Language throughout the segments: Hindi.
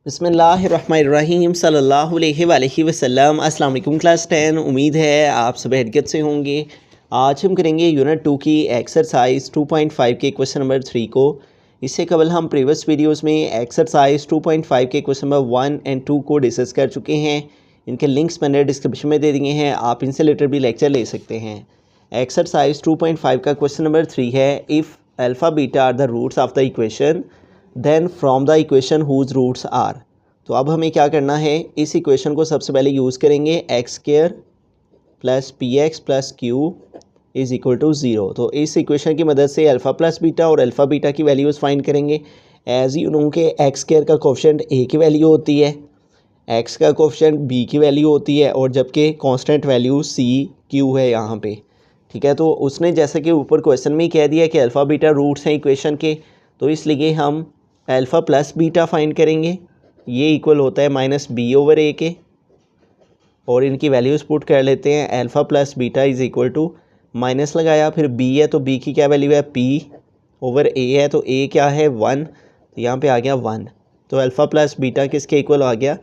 बिस्मिल्लाहिर्रहमानिर्रहीम सल्लल्लाहु अलैहि वसल्लम। अस्सलाम वालेकुम क्लास 10। उम्मीद है आप सब हैरियत से होंगे। आज हम करेंगे यूनिट 2 की एक्सरसाइज 2.5 के क्वेश्चन नंबर 3 को। इससे कबल हम प्रीवियस वीडियोस में एक्सरसाइज 2.5 के क्वेश्चन नंबर 1 एंड 2 को डिस्कस कर चुके हैं। इनके लिंक्स मैंने डिस्क्रिप्शन में दे दिए हैं, आप इनसे रिलेटेड भी लेक्चर ले सकते हैं। एक्सरसाइज 2.5 का क्वेश्चन नंबर 3 है, if alpha beta are the roots of the equation then from the equation whose roots are. तो अब हमें क्या करना है, इस इक्वेशन को सबसे पहले यूज़ करेंगे x square plus p x plus q is equal to zero. तो इस इक्वेशन की मदद से अल्फ़ा प्लस बीटा और अल्फ़ा बीटा की वैल्यूज़ फाइंड करेंगे। एज़ यू नो के एक्स स्क्वायर का कोफिशिएंट ए की वैल्यू होती है, एक्स का कोफिशिएंट बी की वैल्यू होती है, और जबकि कांस्टेंट वैल्यू सी क्यू है यहाँ पे। ठीक है, तो उसने जैसे कि ऊपर क्वेश्चन में ही कह दिया कि अल्फ़ा बीटा रूट्स हैं इक्वेशन के, तो इसलिए हम अल्फ़ा प्लस बीटा फाइंड करेंगे। ये इक्वल होता है माइनस बी ओवर ए के, और इनकी वैल्यूज़ पुट कर लेते हैं। Alpha plus beta is equal to minus लगाया, फिर बी है तो बी की क्या वैल्यू है, पी ओवर ए है तो ए क्या है 1, तो यहाँ पे आ गया 1। तो अल्फ़ा प्लस बीटा किसके इक्वल आ गया,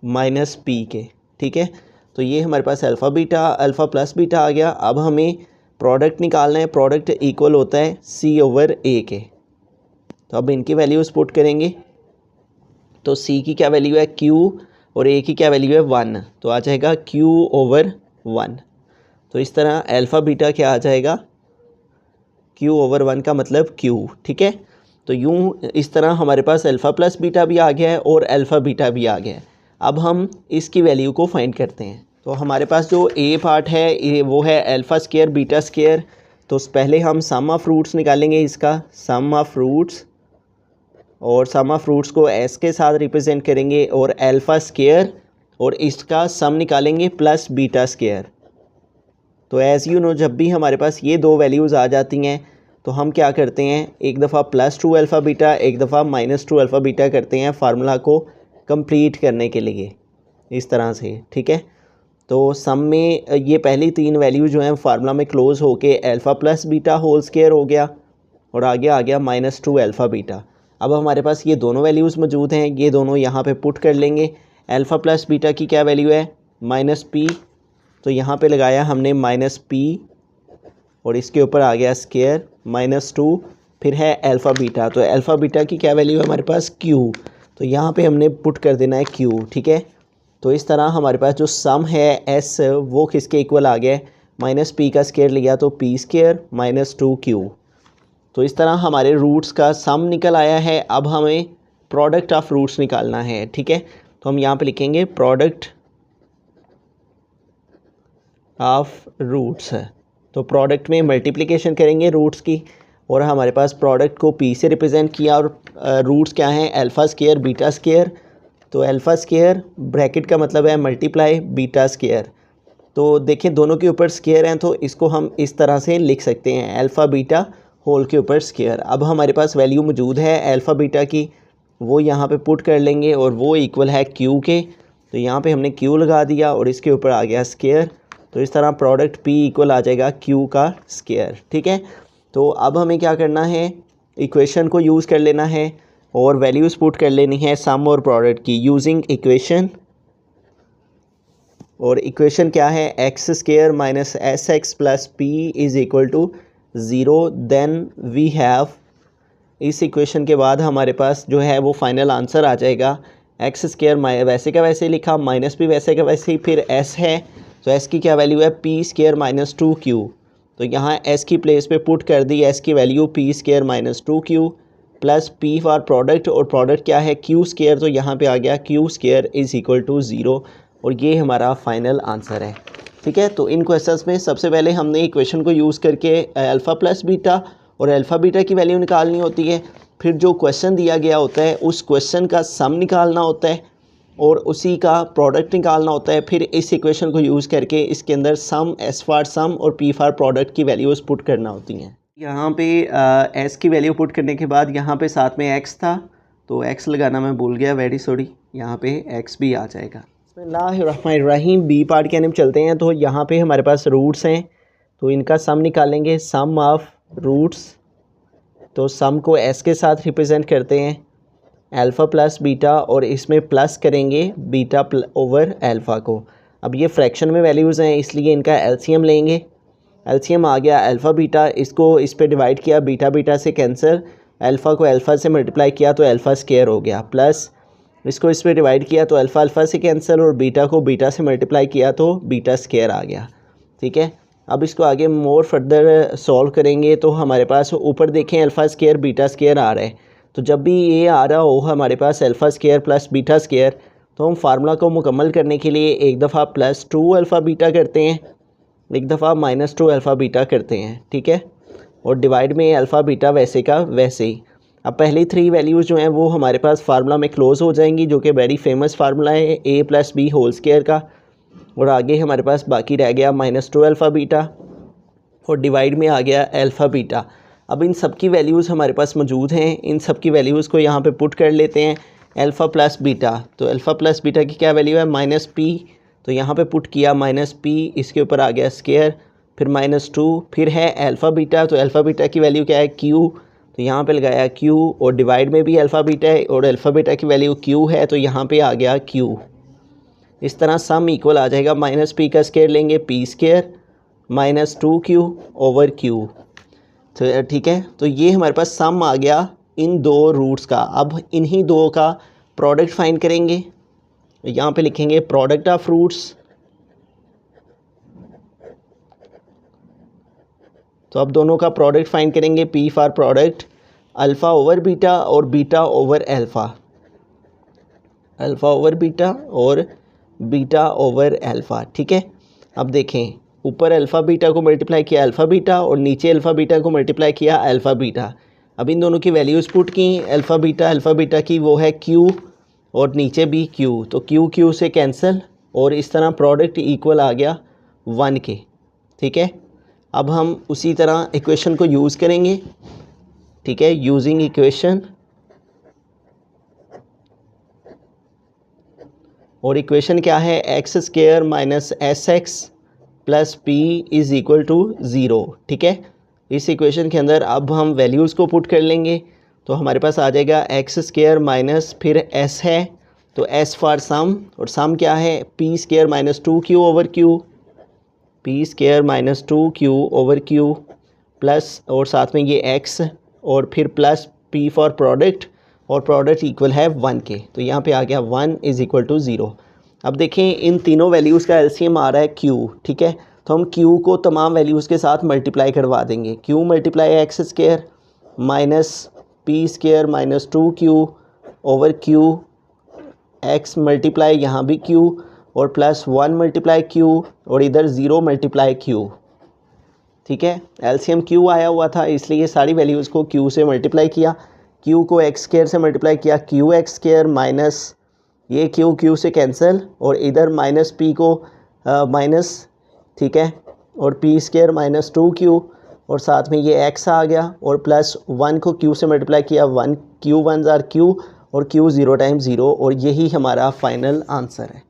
माइनस पी के। ठीक है, तो ये हमारे पास अल्फ़ा प्लस बीटा आ गया। अब हमें प्रोडक्ट निकालना है, प्रोडक्ट इक्वल होता है सी ओवर ए के। तो अब इनकी वैल्यूज़ पुट करेंगे, तो सी की क्या वैल्यू है क्यू और ए की क्या वैल्यू है 1, तो आ जाएगा क्यू ओवर 1। तो इस तरह अल्फ़ा बीटा क्या आ जाएगा, क्यू ओवर 1 का मतलब क्यू। ठीक है, तो यूँ इस तरह हमारे पास अल्फ़ा प्लस बीटा भी आ गया है और अल्फ़ा बीटा भी आ गया है। अब हम इसकी वैल्यू को फाइंड करते हैं। तो हमारे पास जो ए पार्ट है ये वो है अल्फ़ा स्क्वायर बीटा स्क्वायर। तो पहले हम सम ऑफ रूट्स निकालेंगे, इसका सम ऑफ रूट्स, और सम ऑफ रूट्स को एस के साथ रिप्रेजेंट करेंगे, और अल्फ़ा स्क्वायर और इसका सम निकालेंगे प्लस बीटा स्क्वायर। तो एज़ यू नो जब भी हमारे पास ये दो वैल्यूज़ आ जाती हैं तो हम क्या करते हैं, एक दफ़ा प्लस टू अल्फ़ा बीटा, एक दफ़ा माइनस टू अल्फ़ा बीटा करते हैं फार्मूला को कंप्लीट करने के लिए, इस तरह से। ठीक है, तो सम में ये पहली तीन वैल्यू जो हैं फार्मूला में क्लोज़ होके alpha plus beta whole square हो गया, और आगे आ गया माइनस टू अल्फ़ा बीटा। अब हमारे पास ये दोनों वैल्यूज़ मौजूद हैं, ये दोनों यहाँ पे पुट कर लेंगे। अल्फ़ा प्लस बीटा की क्या वैल्यू है, माइनस पी, तो यहाँ पे लगाया हमने माइनस पी, और इसके ऊपर आ गया स्क्वायर माइनस टू, फिर है अल्फ़ा बीटा। तो अल्फ़ा बीटा की क्या वैल्यू है हमारे पास क्यू, तो यहाँ पे हमने पुट कर देना है क्यू। ठीक है, तो इस तरह हमारे पास जो सम है एस वो किसके इक्वल आ गया, माइनस पी का स्क्वायर लिया तो P square minus two q. तो इस तरह हमारे रूट्स का सम निकल आया है। अब हमें प्रोडक्ट ऑफ रूट्स निकालना है। ठीक है, तो हम यहाँ पे लिखेंगे प्रोडक्ट ऑफ रूट्स। तो प्रोडक्ट में मल्टीप्लिकेशन करेंगे रूट्स की, और हमारे पास प्रोडक्ट को पी से रिप्रेजेंट किया, और रूट्स क्या हैं, अल्फ़ा स्क्वायर बीटा स्क्वायर। तो अल्फ़ा स्क्वायर ब्रैकेट का मतलब है मल्टीप्लाई बीटा स्क्वायर। तो देखिए दोनों के ऊपर स्क्वायर हैं, तो इसको हम इस तरह से लिख सकते हैं, अल्फ़ा बीटा होल के ऊपर स्क्वायर। अब हमारे पास वैल्यू मौजूद है अल्फ़ा बीटा की, वो यहाँ पे पुट कर लेंगे, और वो इक्वल है क्यू के। तो यहाँ पे हमने क्यू लगा दिया और इसके ऊपर आ गया स्क्वायर। तो इस तरह प्रोडक्ट पी इक्वल आ जाएगा क्यू का स्क्वायर। ठीक है, तो अब हमें क्या करना है, इक्वेशन को यूज़ कर लेना है और वैल्यूज़ पुट कर लेनी है सम और प्रोडक्ट की यूजिंग इक्वेशन। और इक्वेशन क्या है, x square minus s x plus p is equal to zero. Then we have, इस इक्वेशन के बाद हमारे पास जो है वो फाइनल आंसर आ जाएगा एक्स स्क्वायर वैसे का वैसे लिखा, माइनस भी वैसे का वैसे ही, फिर एस है तो एस की क्या वैल्यू है p square minus two q. तो यहाँ एस की प्लेस पे पुट कर दी एस की value p square minus two q plus p for product, और प्रोडक्ट क्या है क्यू स्क्वायर, तो यहाँ पे आ गया q square is equal to zero, और ये हमारा फाइनल आंसर है। ठीक है, तो इन क्वेश्चंस में सबसे पहले हमने इक्वेशन को यूज़ करके अल्फ़ा प्लस बीटा और अल्फ़ा बीटा की वैल्यू निकालनी होती है। फिर जो क्वेश्चन दिया गया होता है उस क्वेश्चन का सम निकालना होता है, और उसी का प्रोडक्ट निकालना होता है। फिर इस इक्वेशन को यूज़ करके इसके अंदर सम, एस फॉर सम और पी फॉर प्रोडक्ट की वैल्यूज़ पुट करना होती हैं। यहाँ पे एस की वैल्यू पुट करने के बाद यहाँ पे साथ में एक्स था, तो एक्स लगाना मैं भूल गया, वेरी सॉरी, यहाँ पे एक्स भी आ जाएगा। बिस्मिल्लाहिर्रहमानिर्रहीम, बी पार्ट की तरफ चलते हैं। तो यहाँ पे हमारे पास रूट्स हैं, तो इनका सम निकालेंगे, सम ऑफ रूट्स। तो सम को एस के साथ रिप्रेजेंट करते हैं, अल्फ़ा प्लस बीटा और इसमें प्लस करेंगे बीटा ओवर अल्फ़ा को। अब ये फ्रैक्शन में वैल्यूज़ हैं इसलिए इनका एलसीएम लेंगे। एलसीएम आ गया अल्फ़ा बीटा, इसको इस पे डिवाइड किया, बीटा बीटा से कैंसिल, अल्फ़ा को अल्फ़ा से मल्टीप्लाई किया तो अल्फ़ा स्क्वायर हो गया, प्लस इसको इस पे डिवाइड किया तो अल्फ़ा अल्फ़ा से कैंसिल और बीटा को बीटा से मल्टीप्लाई किया तो बीटा स्क्वायर आ गया। ठीक है, अब इसको आगे मोर फर्दर सॉल्व करेंगे तो हमारे पास ऊपर देखें अल्फ़ा स्क्वायर बीटा स्क्वायर आ रहा है, तो जब भी ये आ रहा हो हमारे पास alpha square plus beta square, तो हम फार्मूला को मुकम्मल करने के लिए एक दफ़ा प्लस 2 अल्फ़ा बीटा करते हैं, एक दफ़ा माइनस 2 अल्फ़ा बीटा करते हैं। ठीक है, और डिवाइड में अल्फ़ा बीटा वैसे का वैसे ही। अब पहली 3 वैल्यूज़ जो हैं वो हमारे पास फार्मूला में क्लोज़ हो जाएंगी, जो कि वेरी फेमस फार्मूला है a plus b whole square का, और आगे हमारे पास बाकी रह गया माइनस 2 अल्फ़ा बीटा और डिवाइड में आ गया अल्फ़ा बीटा। अब इन सब की वैल्यूज़ हमारे पास मौजूद हैं, इन सब की वैल्यूज़ को यहाँ पे पुट कर लेते हैं। अल्फ़ा प्लस बीटा, तो अल्फ़ा प्लस बीटा की क्या वैल्यू है माइनस पी, तो यहाँ पे पुट किया माइनस पी, इसके ऊपर आ गया स्क्वायर, फिर माइनस 2, फिर है अल्फ़ा बीटा, तो अल्फ़ा बीटा की वैल्यू क्या है क्यू, तो यहाँ पे लगाया क्यू, और डिवाइड में भी अल्फ़ा बीटा है और अल्फ़ा बीटा की वैल्यू क्यू है तो यहाँ पे आ गया क्यू। इस तरह सम इक्वल आ जाएगा, माइनस पी का स्क्वायर लेंगे P square minus 2q over Q. तो ठीक है, तो ये हमारे पास सम आ गया इन दो रूट्स का। अब इन्हीं दो का प्रोडक्ट फाइंड करेंगे, यहाँ पे लिखेंगे प्रोडक्ट ऑफ रूट्स। तो अब दोनों का प्रोडक्ट फाइंड करेंगे, P for product, alpha over beta और beta over alpha, alpha over beta और बीटा ओवर अल्फ़ा। ठीक है, अब देखें ऊपर अल्फ़ा बीटा को मल्टीप्लाई किया अल्फ़ा बीटा और नीचे अल्फ़ा बीटा को मल्टीप्लाई किया अल्फ़ा बीटा। अब इन दोनों की वैल्यूज़ पुट की, अल्फ़ा बीटा की वो है q और नीचे भी q, तो q q से कैंसिल और इस तरह प्रोडक्ट इक्वल आ गया 1 के। ठीक है, अब हम उसी तरह इक्वेशन को यूज़ करेंगे। ठीक है, यूजिंग इक्वेशन, और इक्वेशन क्या है x square minus s x plus p is equal to 0। ठीक है, इस इक्वेशन के अंदर अब हम वैल्यूज़ को पुट कर लेंगे, तो हमारे पास आ जाएगा एक्स स्क्वायर माइनस फिर एस है तो एस फॉर सम, और सम क्या है p square minus 2q over Q, P square minus 2q over Q plus और साथ में ये x और फिर प्लस p फॉर प्रोडक्ट, और प्रोडक्ट इक्वल है 1 के, तो यहाँ पे आ गया 1 इज़ इक्वल टू 0। अब देखें इन तीनों वैल्यूज़ का एलसीएम आ रहा है q। ठीक है, तो हम q को तमाम वैल्यूज़ के साथ मल्टीप्लाई करवा देंगे, q multiply x square minus P square minus 2q over q, x multiply यहाँ भी q और प्लस 1 मल्टीप्लाई q और इधर 0 मल्टीप्लाई q। ठीक है, एलसीएम q आया हुआ था इसलिए सारी वैल्यूज़ को q से मल्टीप्लाई किया, q को एक्स स्क्वायर से मल्टीप्लाई किया क्यू एक्स स्क्वायर माइनस ये q से कैंसिल और इधर माइनस p को माइनस, ठीक है, और p स्क्वायर माइनस 2q और साथ में ये x आ गया और प्लस 1 को q से मल्टीप्लाई किया 1, q 1 ज़ार q और q 0 टाइम 0, और यही हमारा फाइनल आंसर है।